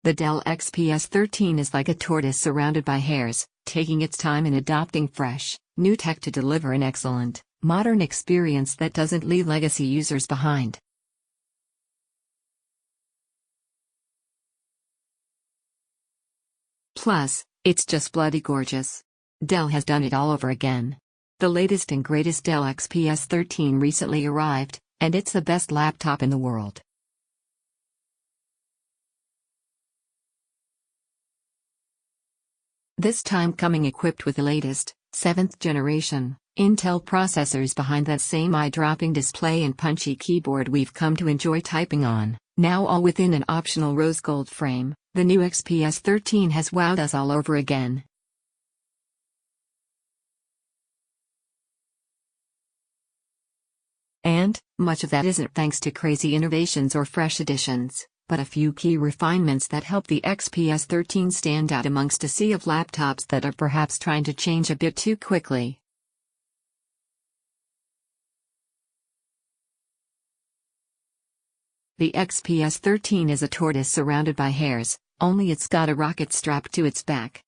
The Dell XPS 13 is like a tortoise surrounded by hairs, taking its time in adopting fresh, new tech to deliver an excellent, modern experience that doesn't leave legacy users behind. Plus, it's just bloody gorgeous. Dell has done it all over again. The latest and greatest Dell XPS 13 recently arrived, and it's the best laptop in the world. This time coming equipped with the latest, 7th generation, Intel processors behind that same eye-dropping display and punchy keyboard we've come to enjoy typing on, now all within an optional rose gold frame. The new XPS 13 has wowed us all over again. And, much of that isn't thanks to crazy innovations or fresh additions, but a few key refinements that help the XPS 13 stand out amongst a sea of laptops that are perhaps trying to change a bit too quickly. The XPS 13 is a tortoise surrounded by hairs, only it's got a rocket strapped to its back.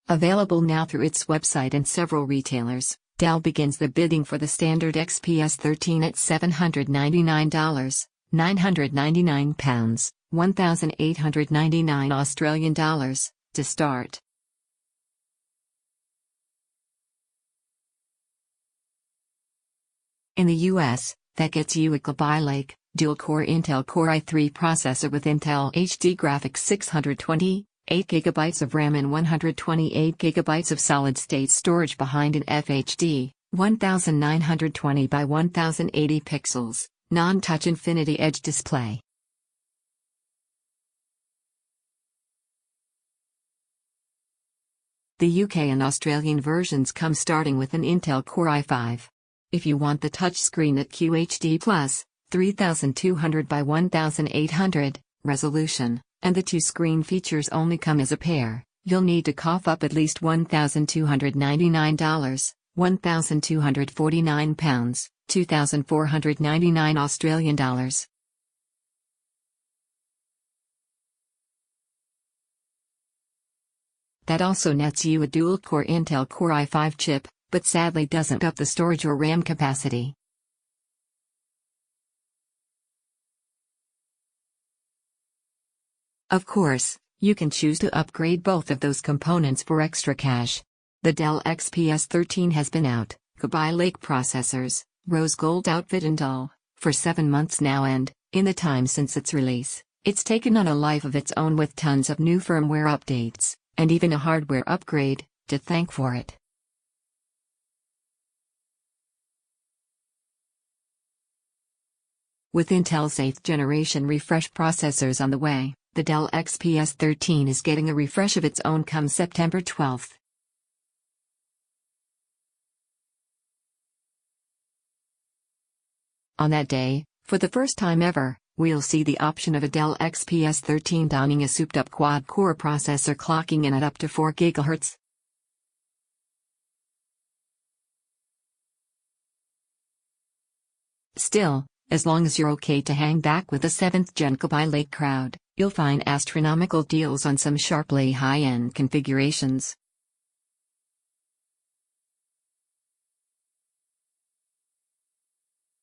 Available now through its website and several retailers, Dell begins the bidding for the standard XPS 13 at $799, £999, $1,899 to start. In the US, that gets you a Kaby Lake, dual-core Intel Core i3 processor with Intel HD graphics 620, 8GB of RAM and 128GB of solid-state storage behind an FHD, 1920 by 1080 pixels, non-touch Infinity Edge display. The UK and Australian versions come starting with an Intel Core i5. If you want the touchscreen at QHD+, 3200 by 1800 resolution, and the two screen features only come as a pair, you'll need to cough up at least $1,299, £1,249, 2,499 Australian dollars. That also nets you a dual-core Intel Core i5 chip, but sadly doesn't up the storage or RAM capacity. Of course, you can choose to upgrade both of those components for extra cash. The Dell XPS 13 has been out, Kaby Lake processors, rose gold outfit and all, for 7 months now, and, in the time since its release, it's taken on a life of its own with tons of new firmware updates, and even a hardware upgrade, to thank for it. With Intel's 8th generation refresh processors on the way, the Dell XPS 13 is getting a refresh of its own come September 12th. On that day, for the first time ever, we'll see the option of a Dell XPS 13 donning a souped-up quad-core processor clocking in at up to 4 GHz. Still, as long as you're okay to hang back with the 7th gen Kaby Lake crowd, you'll find astronomical deals on some sharply high-end configurations.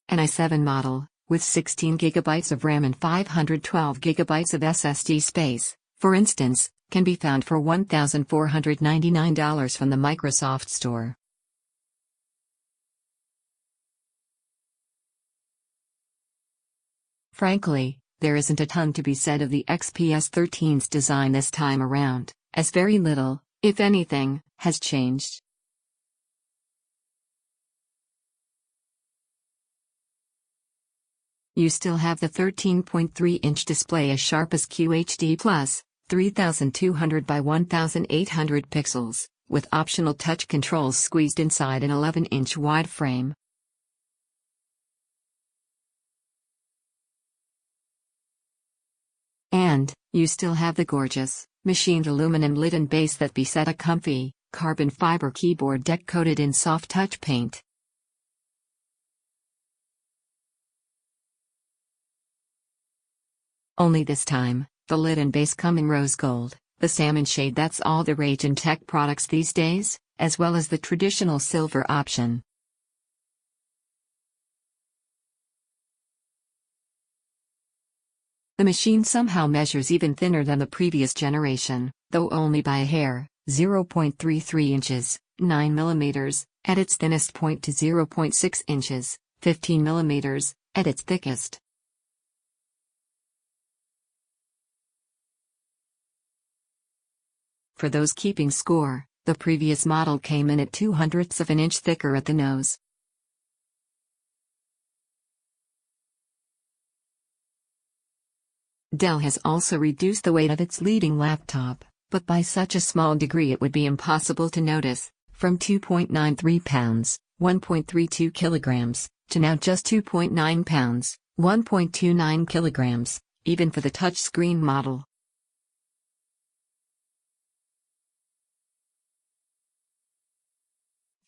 An i7 model, with 16 GB of RAM and 512 GB of SSD space, for instance, can be found for $1,499 from the Microsoft Store. Frankly, there isn't a ton to be said of the XPS 13's design this time around, as very little, if anything, has changed. You still have the 13.3-inch display as sharp as QHD+, 3200 by 1800 pixels, with optional touch controls squeezed inside an 11-inch wide frame. And, you still have the gorgeous, machined aluminum lid and base that beset a comfy, carbon fiber keyboard deck coated in soft touch paint. Only this time, the lid and base come in rose gold, the salmon shade that's all the rage in tech products these days, as well as the traditional silver option. The machine somehow measures even thinner than the previous generation, though only by a hair, 0.33 inches, 9 mm, at its thinnest point to 0.6 inches, 15 mm, at its thickest. For those keeping score, the previous model came in at 0.02 of an inch thicker at the nose. Dell has also reduced the weight of its leading laptop, but by such a small degree it would be impossible to notice, from 2.93 pounds, 1.32 kilograms, to now just 2.9 pounds, 1.29 kilograms, even for the touchscreen model.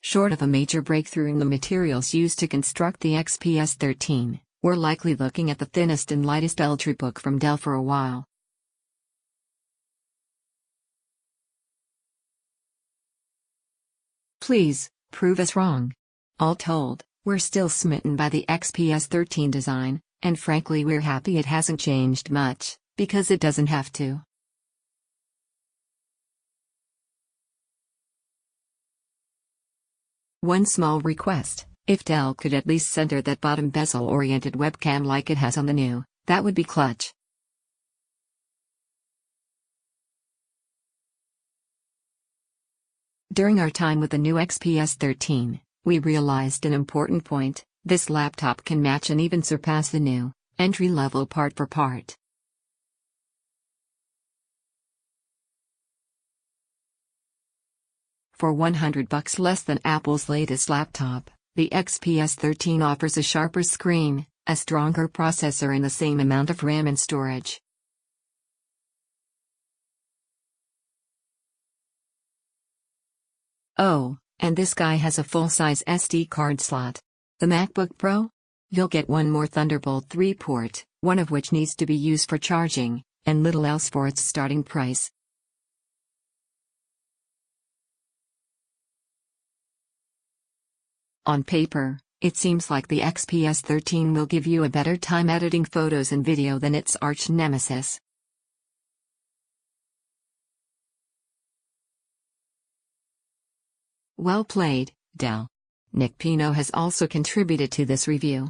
Short of a major breakthrough in the materials used to construct the XPS 13, we're likely looking at the thinnest and lightest Ultrabook from Dell for a while. Please, prove us wrong. All told, we're still smitten by the XPS 13 design, and frankly we're happy it hasn't changed much, because it doesn't have to. One small request: if Dell could at least center that bottom bezel-oriented webcam like it has on the new, that would be clutch. During our time with the new XPS 13, we realized an important point: this laptop can match and even surpass the new, entry-level part for part. For $100 less than Apple's latest laptop, the XPS 13 offers a sharper screen, a stronger processor and the same amount of RAM and storage. Oh, and this guy has a full-size SD card slot. The MacBook Pro? You'll get one more Thunderbolt 3 port, one of which needs to be used for charging, and little else for its starting price. On paper, it seems like the XPS 13 will give you a better time editing photos and video than its arch-nemesis. Well played, Dell. Nick Pino has also contributed to this review.